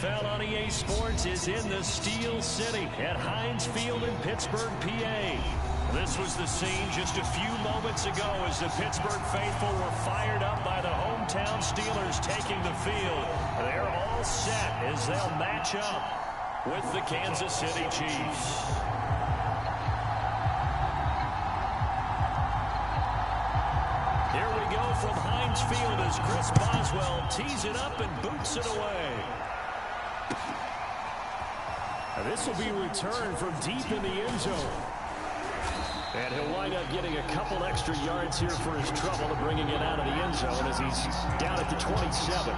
NFL on EA Sports is in the Steel City at Heinz Field in Pittsburgh, PA. This was the scene just a few moments ago as the Pittsburgh faithful were fired up by the hometown Steelers taking the field. They're all set as they'll match up with the Kansas City Chiefs. Here we go from Heinz Field as Chris Boswell tees it up and boots it away. Now this will be returned from deep in the end zone. And he'll wind up getting a couple extra yards here for his trouble to bringing it out of the end zone as he's down at the 27.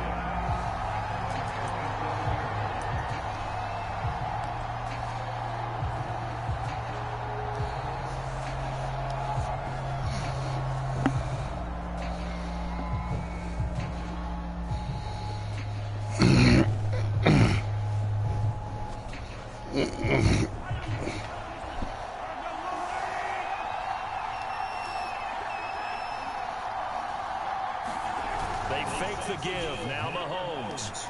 They fake the give. Now Mahomes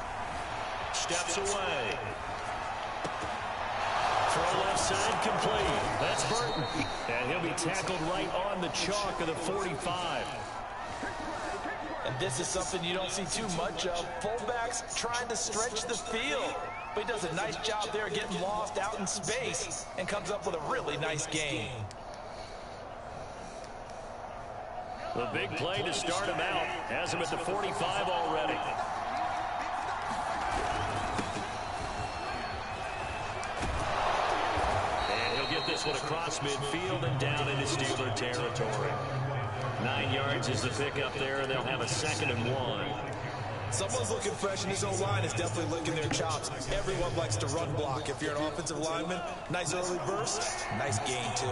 steps away. Throw left side complete. That's Burton. And he'll be tackled right on the chalk of the 45. And this is something you don't see too much of. Fullbacks trying to stretch the field. But he does a nice job there getting lost out in space and comes up with a really nice gain. The big play to start him out has him at the 45 already. And he'll get this one across midfield and down into Steeler territory. 9 yards is the pickup there, and they'll have a 2nd and 1. Someone's looking fresh, and his own line is definitely licking their chops. Everyone likes to run block. If you're an offensive lineman, nice early burst, nice gain, too.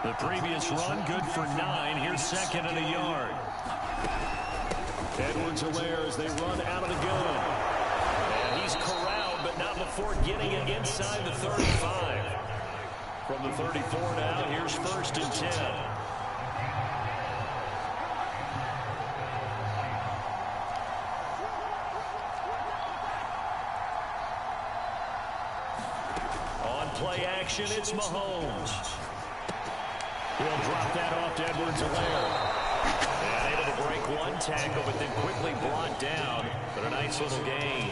The previous run, good for 9. Here's 2nd and a yard. Edwards-Helaire as they run out of the gun. And he's corralled, but not before getting it inside the 35. From the 34 now, here's 1st and 10. Play action, it's Mahomes. He'll drop that off to Edwards-Helaire. And able to break one tackle, but then quickly brought down. But a nice little gain.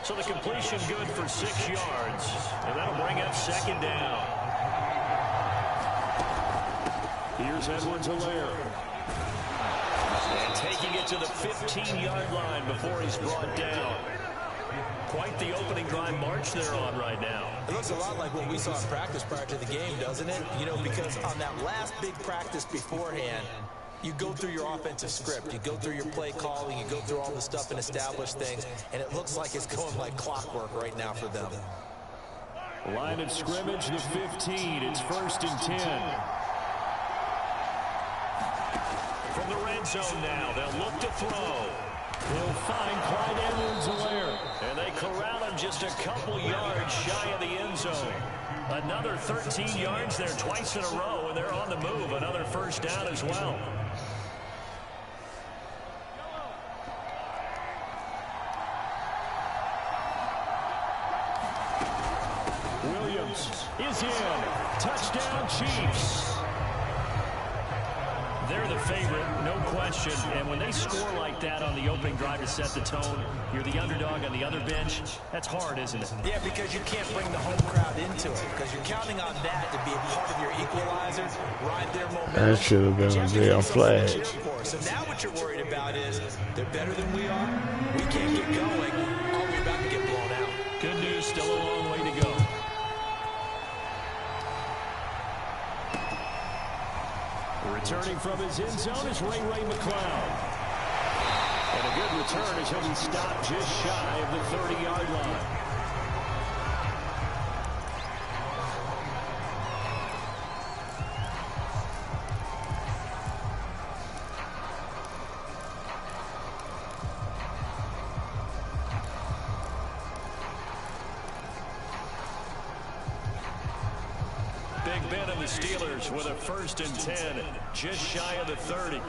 So the completion good for 6 yards. And that'll bring up 2nd down. Here's Edwards-Helaire. And taking it to the 15-yard line before he's brought down. Quite the opening drive march they're on right now. It looks a lot like what we saw in practice prior to the game, doesn't it? You know, because on that last big practice beforehand, you go through your offensive script, you go through your play calling, you go through all the stuff and establish things, and it looks like it's going like clockwork right now for them. Line of scrimmage, the 15. It's 1st and 10. From the red zone now, they'll look to throw. They'll find Clyde Edwards-Helaire. And they corral him just a couple yards shy of the end zone. Another 13 yards there twice in a row, and they're on the move. Another 1st down as well. Williams is in. Touchdown, Chiefs. They're the favorite, no question. And when they score like that on the opening drive to set the tone, you're the underdog on the other bench. That's hard, isn't it? Yeah, because you can't bring the home crowd into it. Because you're counting on that to be a part of your equalizer, ride their momentum. That should have been a damn flag. So now what you're worried about is they're better than we are. We can't get going. All we're about to get blown out. Good news, still a long way to go. Returning from his end zone is Ray McCloud. And a good return as he'll be stopped just shy of the 30-yard line. Big Ben and the Steelers with a 1st and 10, just shy of the 30.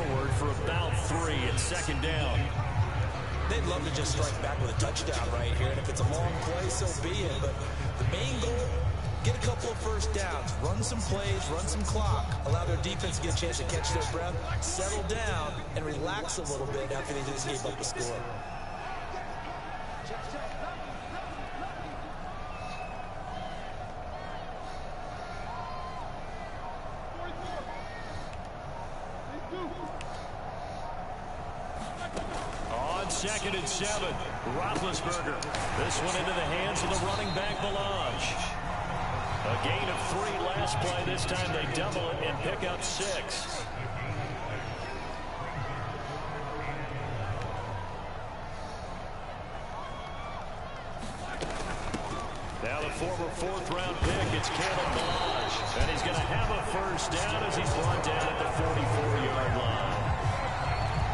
forward for about 3 at second down. They'd love to just strike back with a touchdown right here, and if it's a long play, so be it. But the main goal, get a couple of first downs, run some plays, run some clock, allow their defense to get a chance to catch their breath, settle down, and relax a little bit after they just gave up a score. On 2nd and 7, Roethlisberger. This one into the hands of the running back, Melange. A gain of 3 last play. This time they double it and pick up 6. Now the former 4th-round pick, it's Caleb Melange. And he's going to have a first down as he's brought down at the 44-yard line.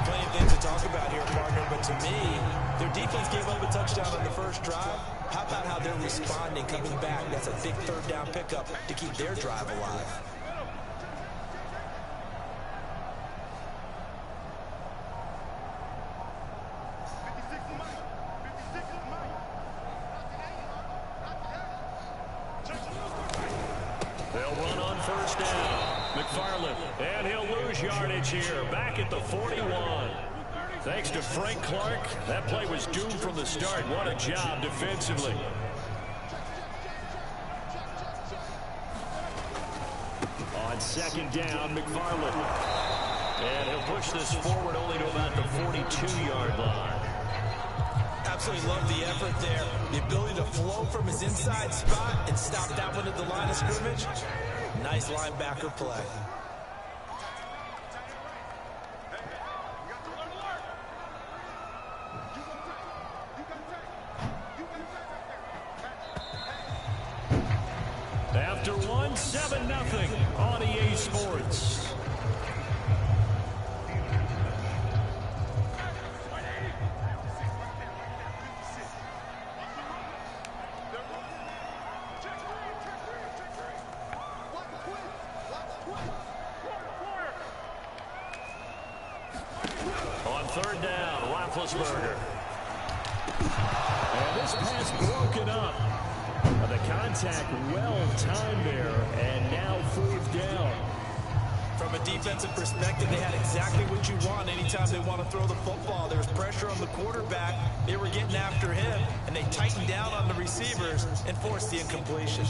Plenty of things to talk about here, partner, but to me, their defense gave up a touchdown on the first drive. How about how they're responding, coming back? That's a big 3rd down pickup to keep their drive alive. They'll run on first down. McFarland, and he'll lose yardage here, back at the 41. Thanks to Frank Clark, that play was doomed from the start. What a job defensively. On 2nd down, McFarland. And he'll push this forward only to about the 42-yard line. Absolutely love the effort there. The ability to flow from his inside spot and stop that one at the line of scrimmage. Nice linebacker play. After 7-0 on EA Sports. On 3rd down, Roethlisberger. And this pass broken up. The contact well timed there, and now 4th down. From a defensive perspective, they had exactly what you want anytime they want to throw the football. There was pressure on the quarterback. They were getting after him, and they tightened down on the receivers and forced the incompletion.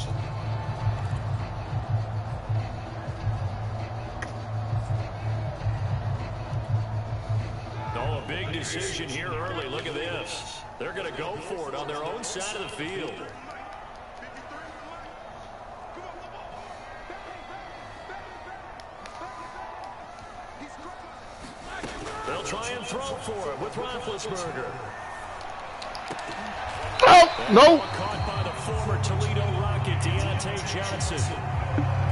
Oh, a big decision here early. Look at this. They're going to go for it on their own side of the field. They'll try and throw for it with Roethlisberger. Oh, no. Caught by the former Toledo Rocket, Deontay Johnson.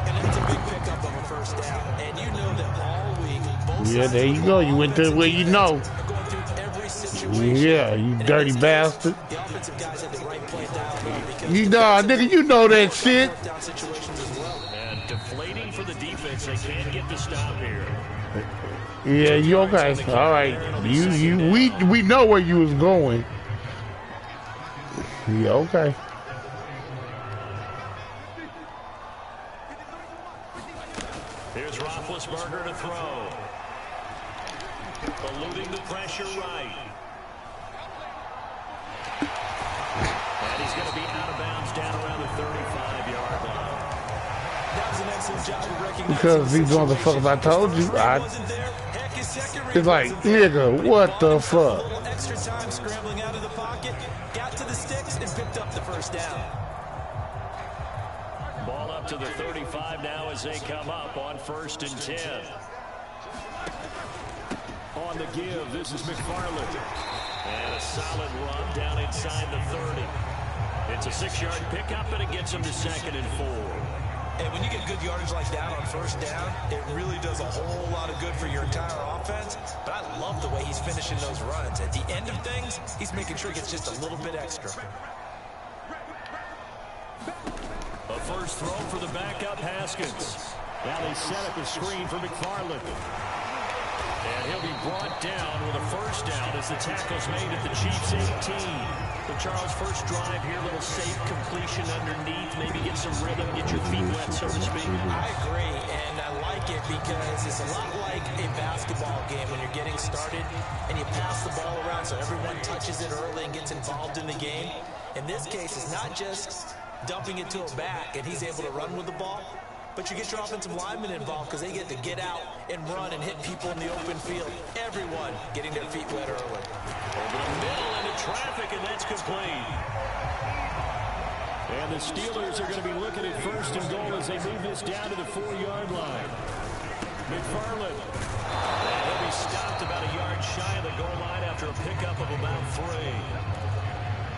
And it's a big pickup of a first down. And you know that all week, both Yeah, there you go. You went to where you know. going through every situation. Yeah, you dirty bastard. The offensive guys had the right play dialed in because You know, nigga, you know that shit. down situations as well. And deflating for the defense. They can't get the stop here. Yeah, you okay? All right. We know where you was going. Yeah, okay. Here's Roethlisberger to throw. Eluding the pressure right. And he's going to be out of bounds down around the 35-yard line. That was an excellent job of recognizing Because these motherfuckers, I told you, it's like, nigga, what the fuck? Extra time scrambling out of the pocket, got to the sticks and picked up the first down. Ball up to the 35 now as they come up on 1st and 10. On the give, this is McFarland. And a solid run down inside the 30. It's a 6-yard pickup, and it gets him to 2nd and 4. And when you get good yardage like that on first down, it really does a whole lot of good for your entire offense. But I love the way he's finishing those runs. At the end of things, he's making sure he gets just a little bit extra. A first throw for the backup, Haskins. Now they set up a screen for McFarland. And he'll be brought down with a first down as the tackle's made at the Chiefs' 18. So Charles, first drive here, little safe completion underneath, maybe get some rhythm, get your feet wet, so to speak. I agree, and I like it because it's a lot like a basketball game when you're getting started and you pass the ball around so everyone touches it early and gets involved in the game. In this case, it's not just dumping it to a back and he's able to run with the ball, but you get your offensive linemen involved because they get to get out and run and hit people in the open field. Everyone getting their feet wet early. Over the middle into traffic, and that's complete. And the Steelers are going to be looking at first and goal as they move this down to the 4-yard line. McFarland. And he'll be stopped about a yard shy of the goal line after a pickup of about 3.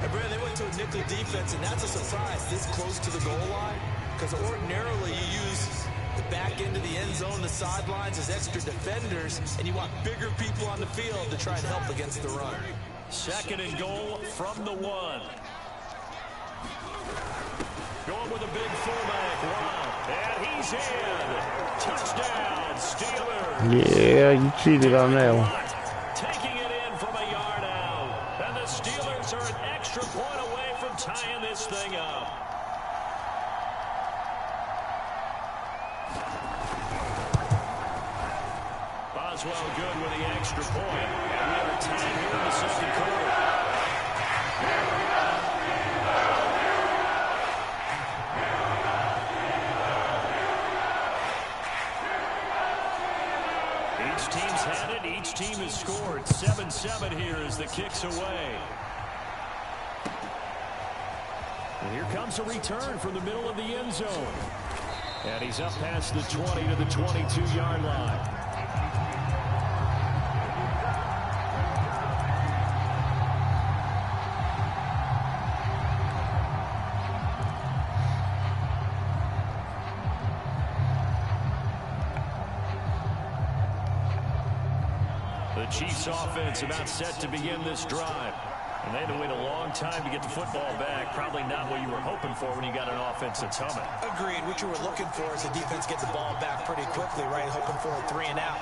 And Brad, they went to a nickel defense, and that's a surprise this close to the goal line. Because ordinarily you use the back end of the end zone, the sidelines as extra defenders, and you want bigger people on the field to try and help against the run. Second and goal from the 1. Going with a big fullback. Wow. And he's in. Touchdown, Steelers. Yeah, you cheated on that one. Taking it in from a yard out. And the Steelers are an extra point away from tying this thing up. Boswell good with the extra point. And we have a tie here in the second quarter. Each team's had it. Each team has scored. 7-7 here as the kick's away. And here comes a return from the middle of the end zone. And he's up past the 20 to the 22-yard line. The Chiefs offense about set to begin this drive. And they had to wait a long time to get the football back. Probably not what you were hoping for when you got an offense that's humming. Agreed. What you were looking for is the defense get the ball back pretty quickly, right? Hoping for a 3 and out.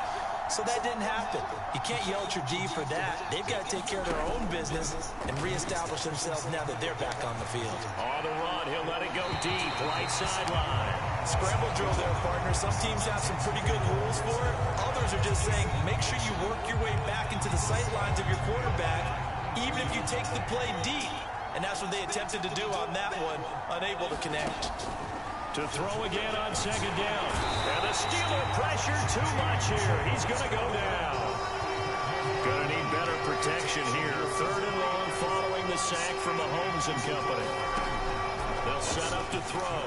So that didn't happen. You can't yell at your D for that. They've got to take care of their own business and reestablish themselves now that they're back on the field. On the run, he'll let it go deep, right sideline. Scramble drill there, partner. Some teams have some pretty good rules for it. Others are just saying, make sure you work your way back into the sight lines of your quarterback, even if you take the play deep. And that's what they attempted to do on that one, unable to connect. To throw again on second down. And the Steeler pressure too much here. He's going to go down. Going to need better protection here. Third and long following the sack from Mahomes and company. They'll set up to throw.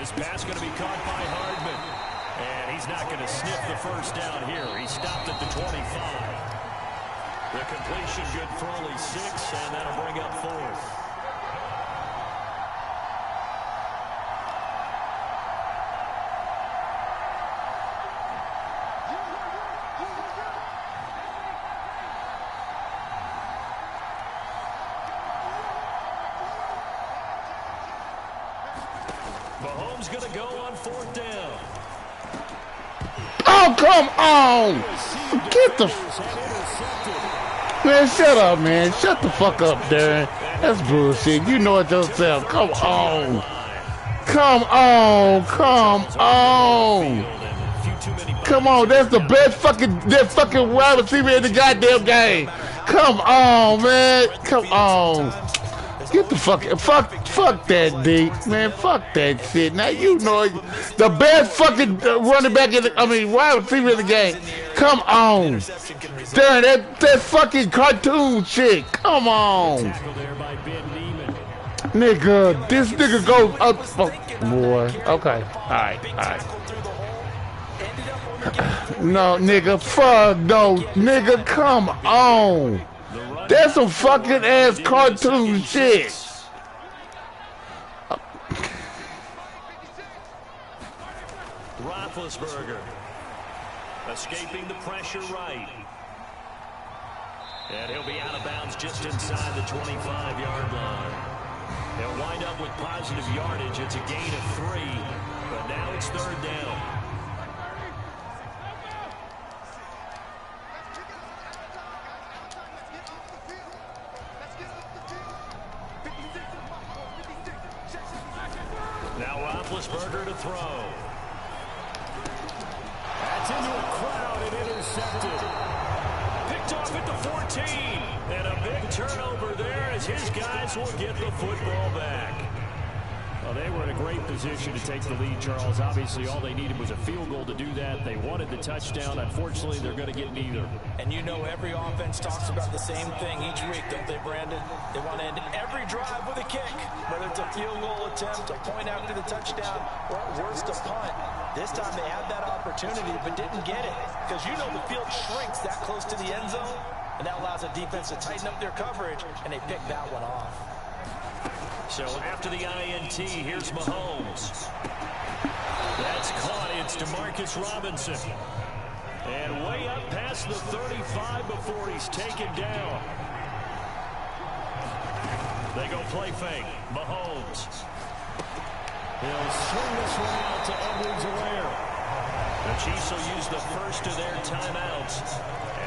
This pass going to be caught by Hardman. And he's not going to sniff the first down here. He stopped at the 25. The completion good for only 6, and that'll bring up 4th. Mahomes going to go on 4th down. Oh, come on! Get the... Man, shut up, man. Shut the fuck up, Darren. That's bullshit. You know it yourself. Come on. Come on. Come on. Come on. That's the best fucking wide receiver in the goddamn game. Come on, man. Come on. Get the fuck that D, man. Fuck that shit. Now you know the best fucking running back wide receiver in the game. Come on, Darren, that fucking cartoon shit. Come on, nigga. This nigga goes up, boy. Okay, all right. No, nigga. Fuck no, nigga. Come on. That's some fucking ass cartoon shit. Roethlisberger escaping the pressure right. And he'll be out of bounds just inside the 25-yard line. They'll wind up with positive yardage. It's a gain of 3, but now it's 3rd down. Roethlisberger to throw. That's into a crowd and intercepted. Picked off at the 14. And a big turnover there as his guys will get the football back. Well, they were in a great position to take the lead, Charles. Obviously, all they needed was a field goal to do that. They wanted the touchdown. Unfortunately, they're going to get neither. And you know every offense talks about the same thing each week, don't they, Brandon? They want to end every drive with a kick, whether it's a field goal attempt, a point after the touchdown, or at worst, a punt. This time they had that opportunity but didn't get it because you know the field shrinks that close to the end zone, and that allows a defense to tighten up their coverage, and they pick that one off. So after the INT, here's Mahomes. That's caught. It's DeMarcus Robinson. And way up past the 35 before he's taken down. They go play fake. Mahomes. He'll swing this one out to Edwards-Helaire. The Chiefs will use the first of their timeouts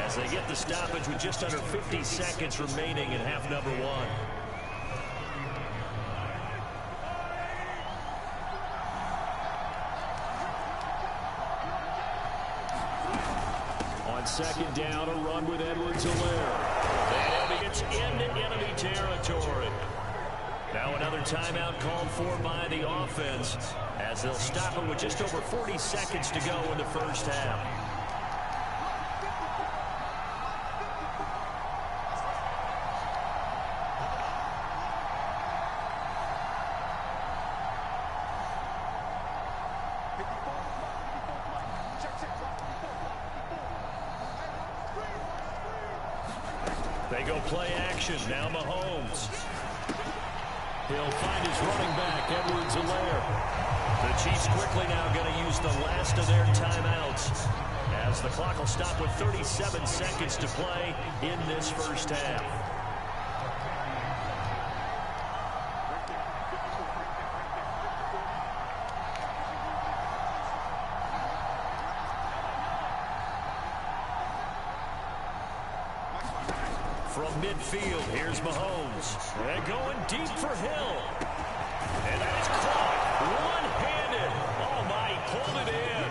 as they get the stoppage with just under 50 seconds remaining in half number one. Second down, a run with Edwards-Helaire. And it's into enemy territory. Now another timeout called for by the offense as they'll stop it with just over 40 seconds to go in the first half. They go play action. Now Mahomes. He'll find his running back, Edwards-Helaire. The Chiefs quickly now going to use the last of their timeouts as the clock will stop with 37 seconds to play in this first half. From midfield, here's Mahomes. And going deep for Hill. And that is caught one-handed. Oh, my, he pulled it in.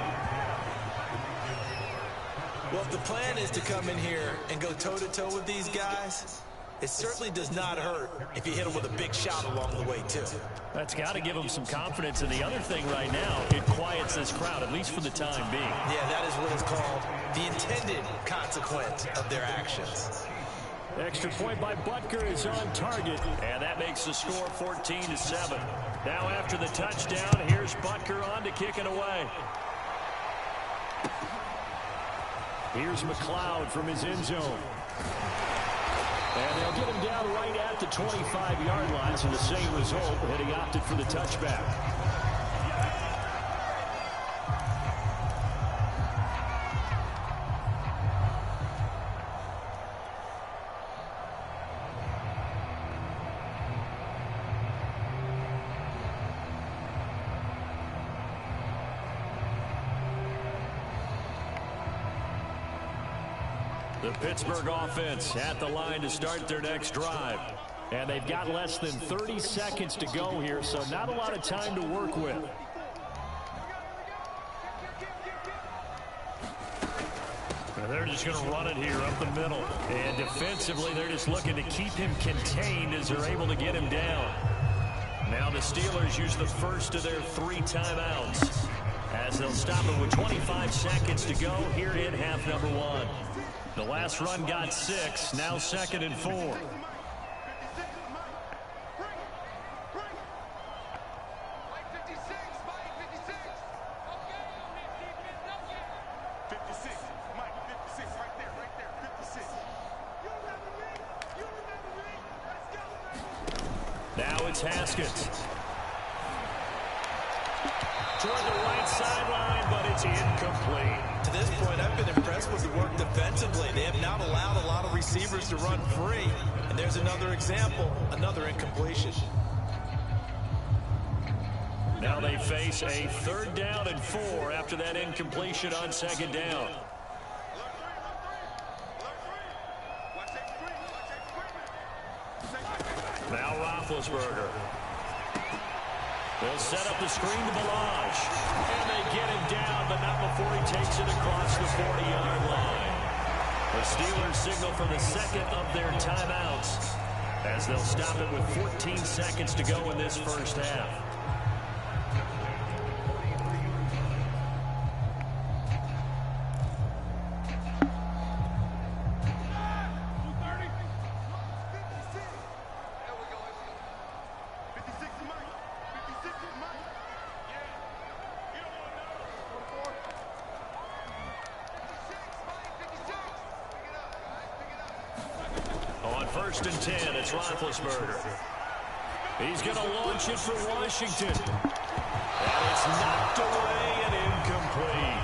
Well, if the plan is to come in here and go toe-to-toe with these guys, it certainly does not hurt if you hit them with a big shot along the way, too. That's got to give them some confidence. And the other thing right now, it quiets this crowd, at least for the time being. Yeah, that is what is called the intended consequence of their actions. Extra point by Butker is on target, and that makes the score 14-7. Now after the touchdown, here's Butker on to kick it away. Here's McLeod from his end zone. And they'll get him down right at the 25-yard line, so the same result, but he opted for the touchback. The Pittsburgh offense at the line to start their next drive. And they've got less than 30 seconds to go here, so not a lot of time to work with. And they're just going to run it here up the middle. And defensively, they're just looking to keep him contained as they're able to get him down. Now the Steelers use the first of their 3 timeouts as they'll stop it with 25 seconds to go here in half number one. The last run got 6, now 2nd and 4. Now it's Haskins. Toward the right sideline, but it's incomplete. To this point, I've been impressed with the work defensively. They have not allowed a lot of receivers to run free. And there's another example, another incompletion. Now they face a 3rd down and 4 after that incompletion on 2nd down. Now Roethlisberger. They'll set up the screen to Balaj. And they get him down, but not before he takes it across the 40-yard line. The Steelers signal for the second of their timeouts as they'll stop it with 14 seconds to go in this first half. First and 10, it's Roethlisberger. He's going to launch it for Washington. And it's knocked away and incomplete.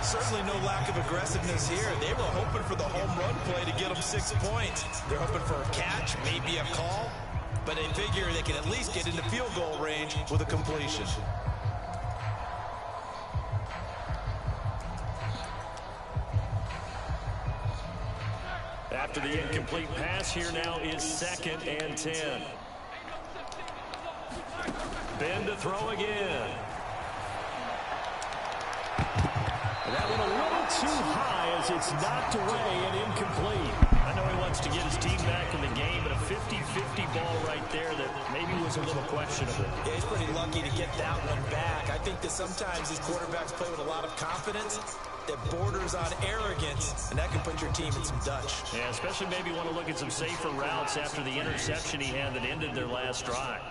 Certainly no lack of aggressiveness here. They were hoping for the home run play to get them 6 points. They're hoping for a catch, maybe a call, but they figure they can at least get into field goal range with a completion. After the incomplete pass, here now is 2nd and 10. Ben to throw again. And that one a little too high as it's knocked away and incomplete. I know he wants to get his team back in the game, but a 50-50 ball right there that maybe was a little questionable. Yeah, he's pretty lucky to get that one back. I think that sometimes these quarterbacks play with a lot of confidence that borders on arrogance, and that can put your team in some Dutch. Yeah, especially maybe want to look at some safer routes after the interception he had that ended their last drive.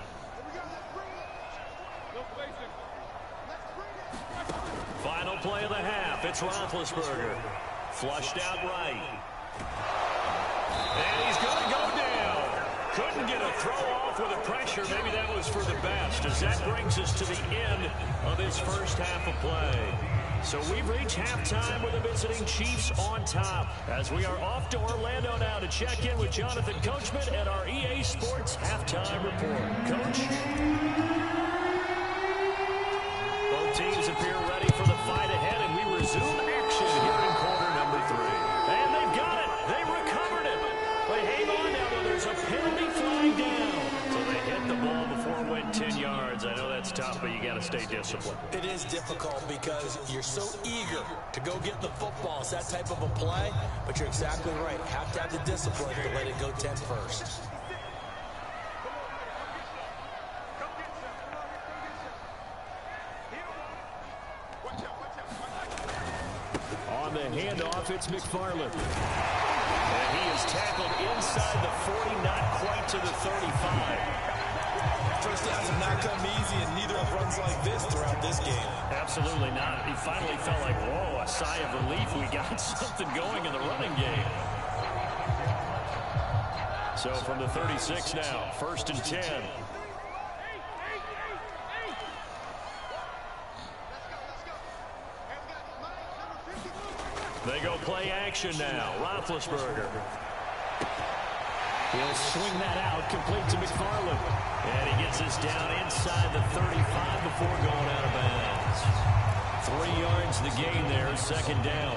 Final play of the half. It's Roethlisberger. Flushed out right. And he's going to go down. Couldn't get a throw off with the pressure. Maybe that was for the best, as that brings us to the end of his first half of play. So we've reached halftime with the visiting Chiefs on top, as we are off to Orlando now to check in with Jonathan Coachman at our EA Sports Halftime Report. Coach? Both teams appear ready for the fight ahead, and we resume action here in quarter number 3. And they've got it. They recovered it. They hang on now, though. There's a penalty flying down. So they hit the ball before it went 10 yards. I know that's tough, but you got to stay disciplined. It is difficult because you're so eager to go get the football. It's that type of a play, but you're exactly right. Have to have the discipline to let it go 10 first. On the handoff, it's McFarland. And he is tackled inside the 40, not quite to the 35. First downs have not come easy, and neither have runs like this throughout this game. Absolutely not. He finally felt like, whoa, a sigh of relief. We got something going in the running game. So from the 36 now, 1st and 10. They go play action now. Roethlisberger. He'll swing that out, complete to McFarland. And he gets this down inside the 35 before going out of bounds. 3 yards the gain there, 2nd down.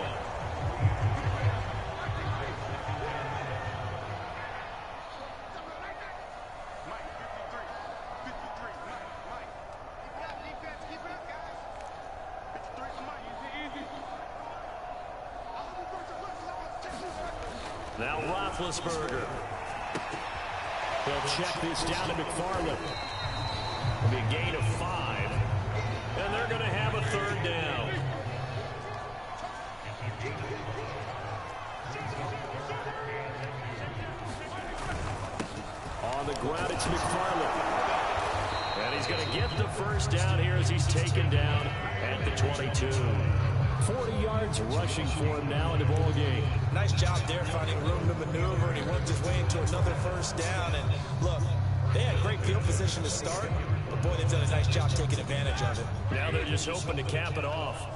Now Roethlisberger. They'll check this down to McFarland. It'll be a gain of 5. And they're going to have a 3rd down. On the ground, it's McFarland. And he's going to get the 1st down here as he's taken down at the 22. 40 yards rushing for him now in the ball game. Nice job there finding room to maneuver, and he worked his way into another 1st down. And look, they had great field position to start, but boy, they've done a nice job taking advantage of it. Now they're just hoping to cap it off.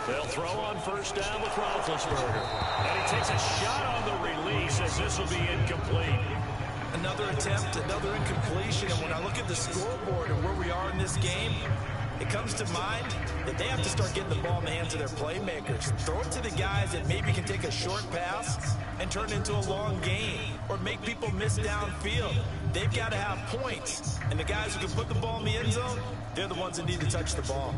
They'll throw on 1st down with Roethlisberger. And he takes a shot on the release as this will be incomplete. Another attempt, another incompletion. And when I look at the scoreboard and where we are in this game, it comes to mind that they have to start getting the ball in the hands of their playmakers. Throw it to the guys that maybe can take a short pass and turn it into a long gain or make people miss downfield. They've got to have points, and the guys who can put the ball in the end zone, they're the ones that need to touch the ball.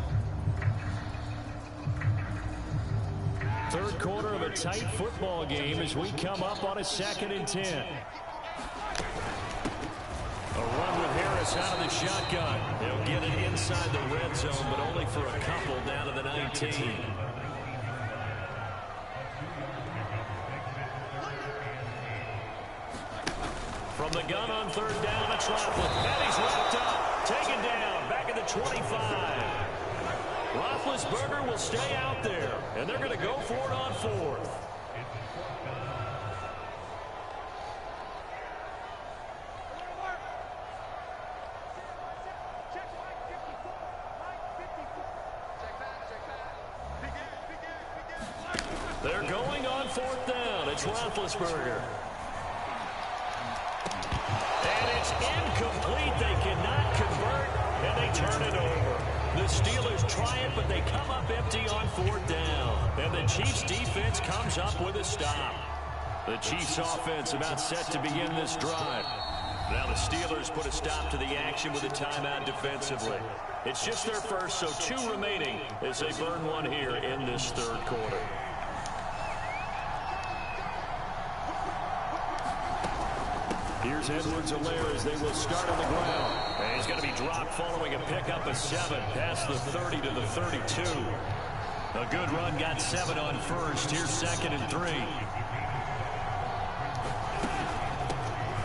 Third quarter of a tight football game as we come up on a 2nd and 10. A run with Harris out of the shotgun. They'll get it inside the red zone, but only for a couple down to the 19. From the gun on 3rd down, it's Roethlisberger. And he's wrapped up. Taken down. Back at the 25. Roethlisberger will stay out there, and they're going to go for it on 4th. They're going on 4th down. It's Roethlisberger. And it's incomplete. They cannot convert, and they turn it over. The Steelers try it, but they come up empty on 4th down. And the Chiefs defense comes up with a stop. The Chiefs offense about set to begin this drive. Now the Steelers put a stop to the action with a timeout defensively. It's just their first, so 2 remaining as they burn one here in this 3rd quarter. Here's Edwards-Helaire as they will start on the ground. And he's going to be dropped following a pickup of 7 past the 30 to the 32. A good run, got 7 on 1st. Here's 2nd and 3.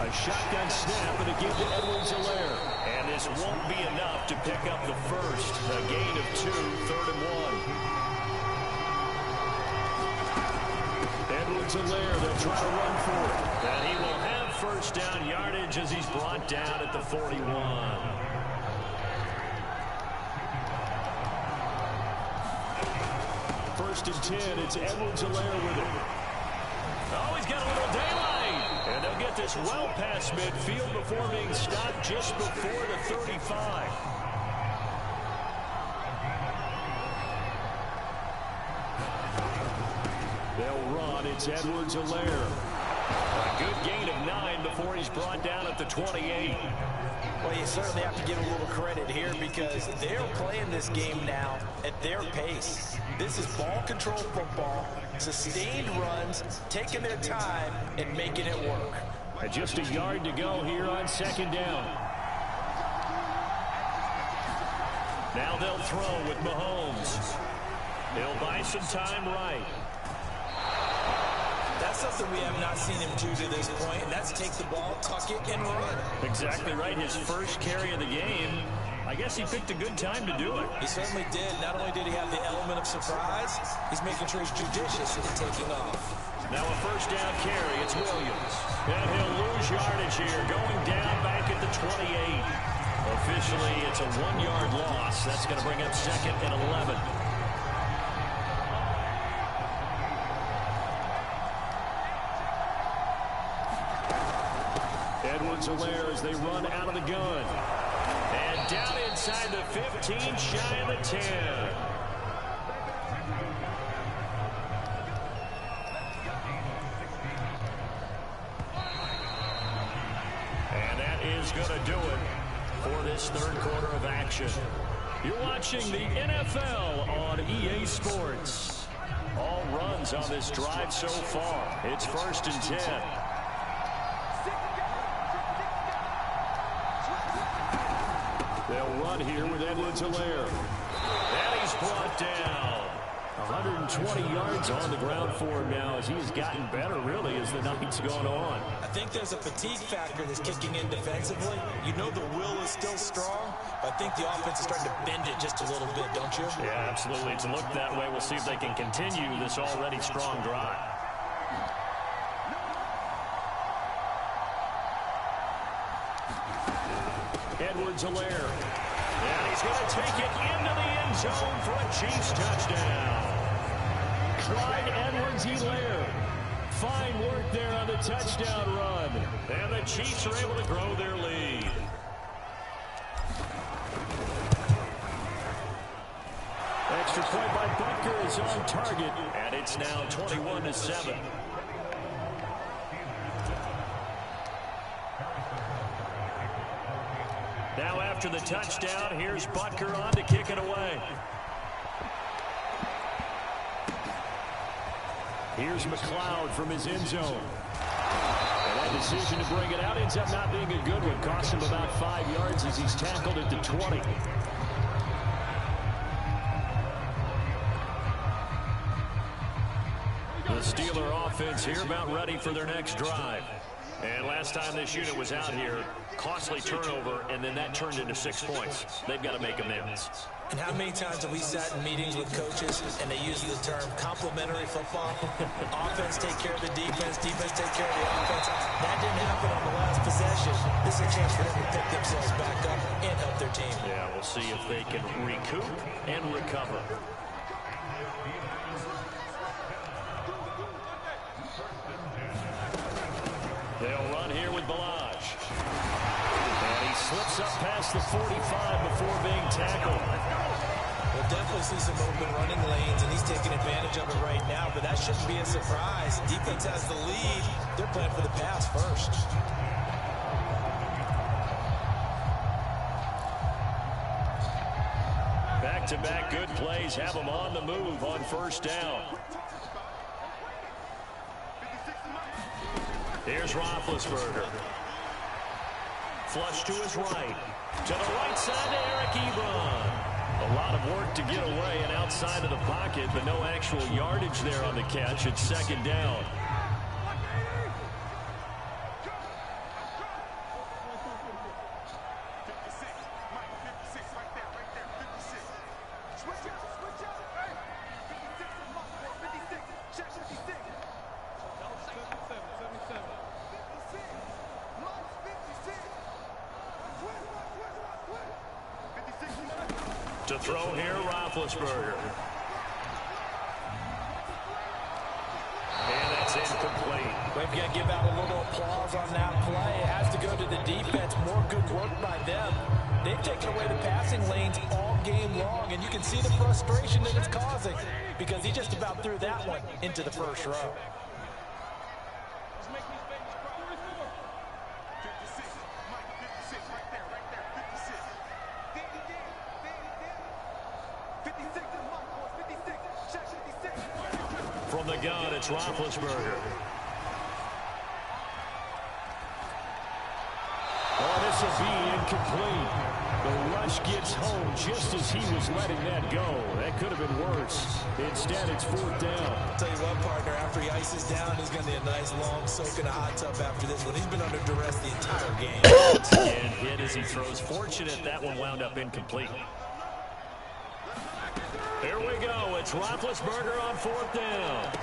A shotgun snap and a give to Edwards-Helaire. And this won't be enough to pick up the first. A gain of 2, 3rd and 1. Edwards-Helaire, they'll try to run for it. And he will have first down yardage as he's brought down at the 41. First and 10, it's Edwards-Helaire with it. Oh, he's got a little daylight. And they'll get this well past midfield before being stopped just before the 35. They'll run. It's Edwards-Helaire. A good gain of 9 before he's brought down at the 28. Well, you certainly have to give a little credit here because they're playing this game now at their pace. This is ball control football, sustained runs, taking their time and making it work. And just a yard to go here on 2nd down. Now they'll throw with Mahomes. He'll buy some time right. That's something we have not seen him do to this point, and that's take the ball, tuck it, and run. Exactly right. His first carry of the game, I guess he picked a good time to do it. He certainly did. Not only did he have the element of surprise, he's making sure he's judicious in taking off. Now a first down carry. It's Williams. And he'll lose yardage here, going down back at the 28. Officially, it's a 1-yard loss. That's going to bring up 2nd and 11. Edwards-Helaire as they run out of the gun. And down inside the 15, shy of the 10. And that is going to do it for this 3rd quarter of action. You're watching the NFL on EA Sports. All runs on this drive so far. It's 1st and 10. They'll run here with Edwards-Helaire. And he's brought down. 120 yards on the ground for him now as he's gotten better, really, as the night's gone on. I think there's a fatigue factor that's kicking in defensively. You know the will is still strong, but I think the offense is starting to bend it just a little bit, don't you? Yeah, absolutely. It's looked that way. We'll see if they can continue this already strong drive. Edwards-Helaire. And he's going to take it into the end zone for a Chiefs touchdown. Clyde Edwards-Helaire. Fine work there on the touchdown run. And the Chiefs are able to grow their lead. Extra point by Butker is on target, and it's now 21-7. Now after the touchdown, here's Butker on to kick it away. Here's McLeod from his end zone. And that decision to bring it out ends up not being a good one. Cost him about 5 yards as he's tackled at the 20. The Steeler offense here about ready for their next drive. And last time this unit was out here, costly turnover, and then that turned into 6 points. They've got to make amends. And how many times have we sat in meetings with coaches and they use the term complementary football? Offense take care of the defense, defense take care of the offense. That didn't happen on the last possession. This is a chance for them to pick themselves back up and help their team. Yeah, we'll see if they can recoup and recover. They'll run here with Balaj. And he slips up past the 45 before being tackled. We'll definitely see some open running lanes, and he's taking advantage of it right now, but that shouldn't be a surprise. Defense has the lead. They're playing for the pass first. Back-to-back good plays have them on the move on first down. Here's Roethlisberger. Flush to his right. To the right side to Eric Ebron. A lot of work to get away and outside of the pocket, but no actual yardage there on the catch. It's second down. To throw here, Roethlisberger. And that's incomplete. We've got to give out a little applause on that play. It has to go to the defense. More good work by them. They've taken away the passing lanes all game long, and you can see the frustration that it's causing because he just about threw that one into the first row. From the gun, it's Roethlisberger. Oh, this will be incomplete. The rush gets home just as he was letting that go. That could have been worse. Instead, it's fourth down. I'll tell you what, partner, after he ices down, he's going to need a nice long soak in a hot tub after this one. He's been under duress the entire game. And hit as he throws. Fortunate that one wound up incomplete. Here we go. It's Roethlisberger on fourth down.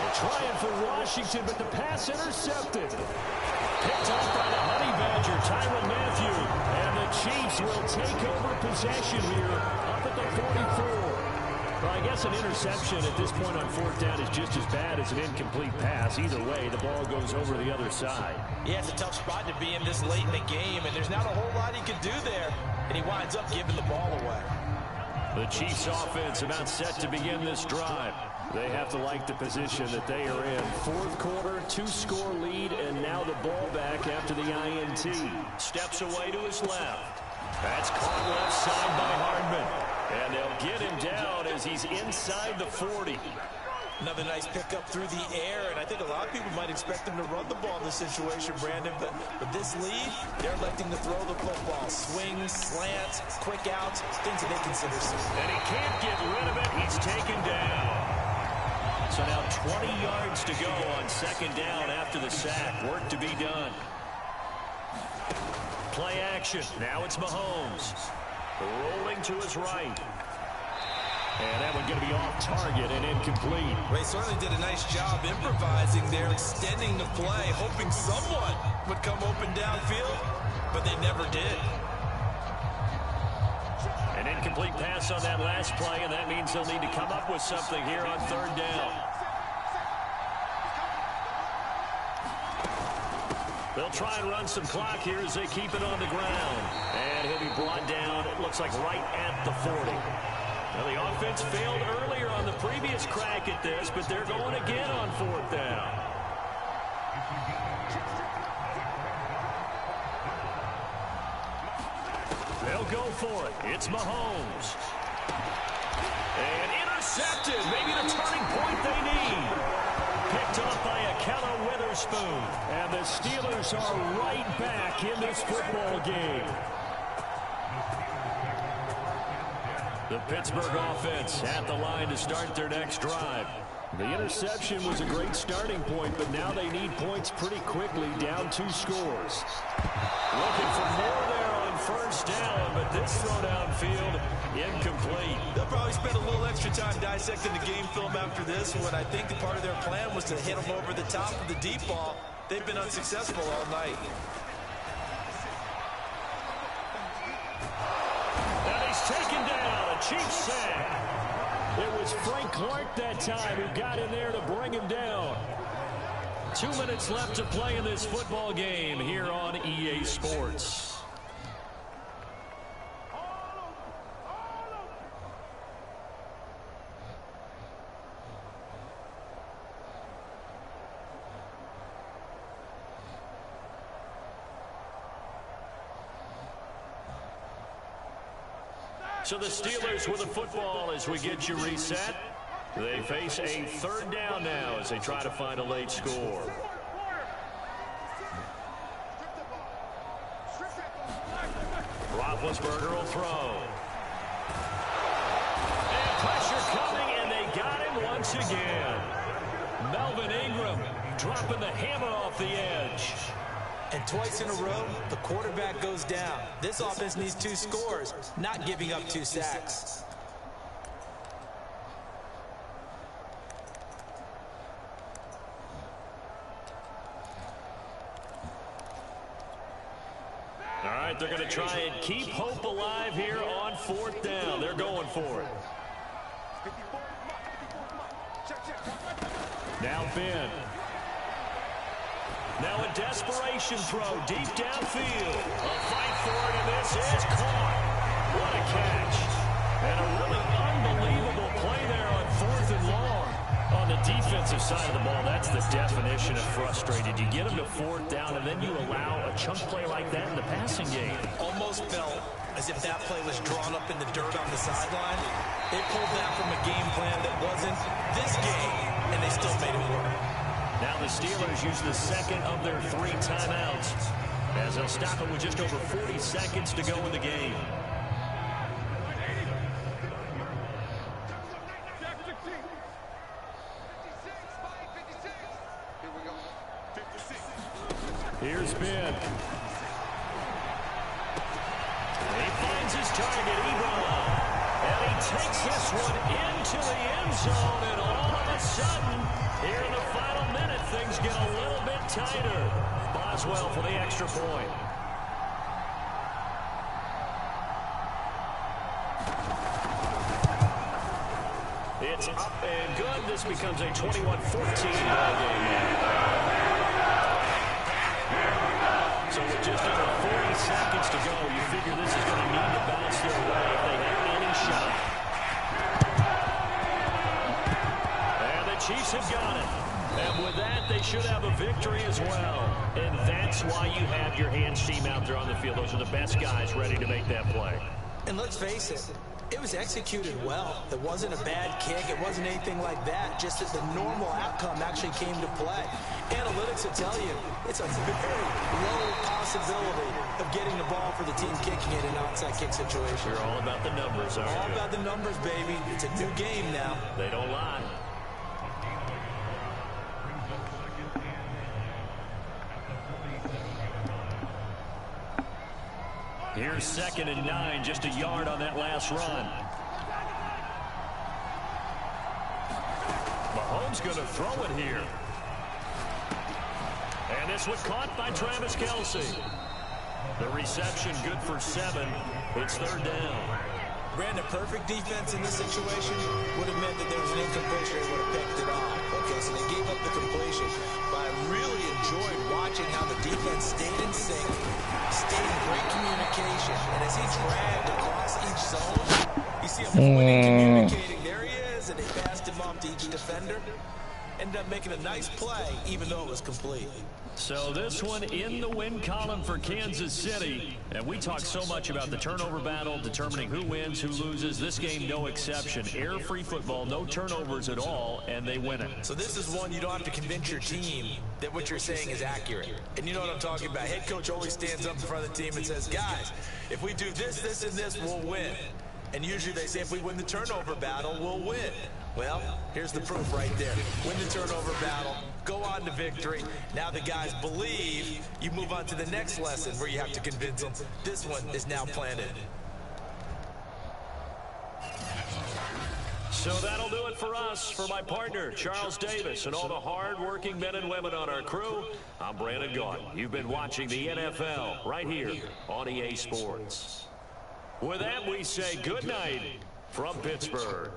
They're trying for Washington, but the pass intercepted. Picked off by the Honey Badger, Tyrann Mathieu. And the Chiefs will take over possession here up at the 44. Well, I guess an interception at this point on fourth down is just as bad as an incomplete pass. Either way, the ball goes over the other side. Yeah, it's a tough spot to be in this late in the game, and there's not a whole lot he can do there. And he winds up giving the ball away. The Chiefs offense about set to begin this drive. They have to like the position that they are in. Fourth quarter, 2-score lead, and now the ball back after the INT. Steps away to his left. That's caught left side by Hardman. And they'll get him down as he's inside the 40. Another nice pickup through the air, and I think a lot of people might expect him to run the ball in this situation, Brandon, but with this lead, they're electing to throw the football. Swings, slants, quick outs, things that they consider safe. And he can't get rid of it. He's taken down. So now 20 yards to go on second down after the sack. Work to be done. Play action. Now it's Mahomes. Rolling to his right. And that one going to be off target and incomplete. They certainly did a nice job improvising there, extending the play, hoping someone would come open downfield, but they never did. An incomplete pass on that last play, and that means they'll need to come up with something here on third down. They'll try and run some clock here as they keep it on the ground. And he'll be brought down, it looks like right at the 40. Well, the offense failed earlier on the previous crack at this, but they're going again on 4th down. They'll go for it. It's Mahomes. And intercepted. Maybe the turning point they need. Picked off by Akello Witherspoon. And the Steelers are right back in this football game. The Pittsburgh offense at the line to start their next drive. The interception was a great starting point, but now they need points pretty quickly, down 2 scores. Looking for more there on 1st down, but this throw downfield incomplete. They'll probably spend a little extra time dissecting the game film after this one. I think part of their plan was to hit them over the top of the deep ball. They've been unsuccessful all night. And he's taken down, a cheap sack. It was Frank Clark that time who got in there to bring him down. 2 minutes left to play in this football game here on EA Sports. So the Steelers with the football as we get you reset. They face a 3rd down now as they try to find a late score. Roethlisberger will throw. And pressure coming, and they got him once again. Melvin Ingram dropping the hammer off the edge. And twice in a row, the quarterback goes down. This offense needs 2 scores, not giving up 2 sacks. All right, they're going to try and keep hope alive here on 4th down. They're going for it. Now Ben. Now a desperation throw deep downfield. A fight for it, and this is caught. What a catch. And a really unbelievable play there on 4th and long. On the defensive side of the ball, that's the definition of frustrated. You get them to 4th down, and then you allow a chunk play like that in the passing game. Almost felt as if that play was drawn up in the dirt on the sideline. They pulled that from a game plan that wasn't this game, and they still made it work. Now the Steelers use the 2nd of their 3 timeouts as they'll stop it with just over 40 seconds to go in the game. Here's Ben. He finds his target, Ebron. And he takes this one into the end zone, and all of a sudden, here in the final minute, things get a little bit tighter. Boswell for the extra point. It's up and good. This becomes a 21-14 ball game. So with just under 40 seconds to go, you figure this is going to need to bounce their way if they have any shot. And the Chiefs have got it. And with that, they should have a victory as well. And that's why you have your hands team out there on the field. Those are the best guys ready to make that play. And let's face it, it was executed well. It wasn't a bad kick. It wasn't anything like that. Just that the normal outcome actually came to play. Analytics will tell you it's a very low possibility of getting the ball for the team kicking it in an onside kick situation. You're all about the numbers, aren't you? All about the numbers, baby. It's a new game now. They don't lie. Here's 2nd and 9, just a yard on that last run. Mahomes going to throw it here. And this was caught by Travis Kelce. The reception good for 7. It's 3rd down. Brandon, perfect defense in this situation would have meant that there was an incompletion. They would have picked it off. Okay, so they gave up the completion. But I really enjoyed watching how the defense stayed in sync, stayed in great communication. And as he dragged across each zone, you see him winning communicating to each defender. Ended up making a nice play, even though it was complete. So this one in the win column for Kansas City. And we talk so much about the turnover battle, determining who wins, who loses. This game, no exception. Air-free football, no turnovers at all, and they win it. So this is one you don't have to convince your team that what you're saying is accurate. And you know what I'm talking about. Head coach always stands up in front of the team and says, guys, if we do this, this, and this, we'll win. And usually they say if we win the turnover battle, we'll win. Well, here's the proof right there. Win the turnover battle, go on to victory. Now the guys believe. You move on to the next lesson where you have to convince them. This one is now planted. So that'll do it for us. For my partner, Charles Davis, and all the hard-working men and women on our crew, I'm Brandon Gaudin. You've been watching the NFL right here on EA Sports. With that, we say good night from Pittsburgh.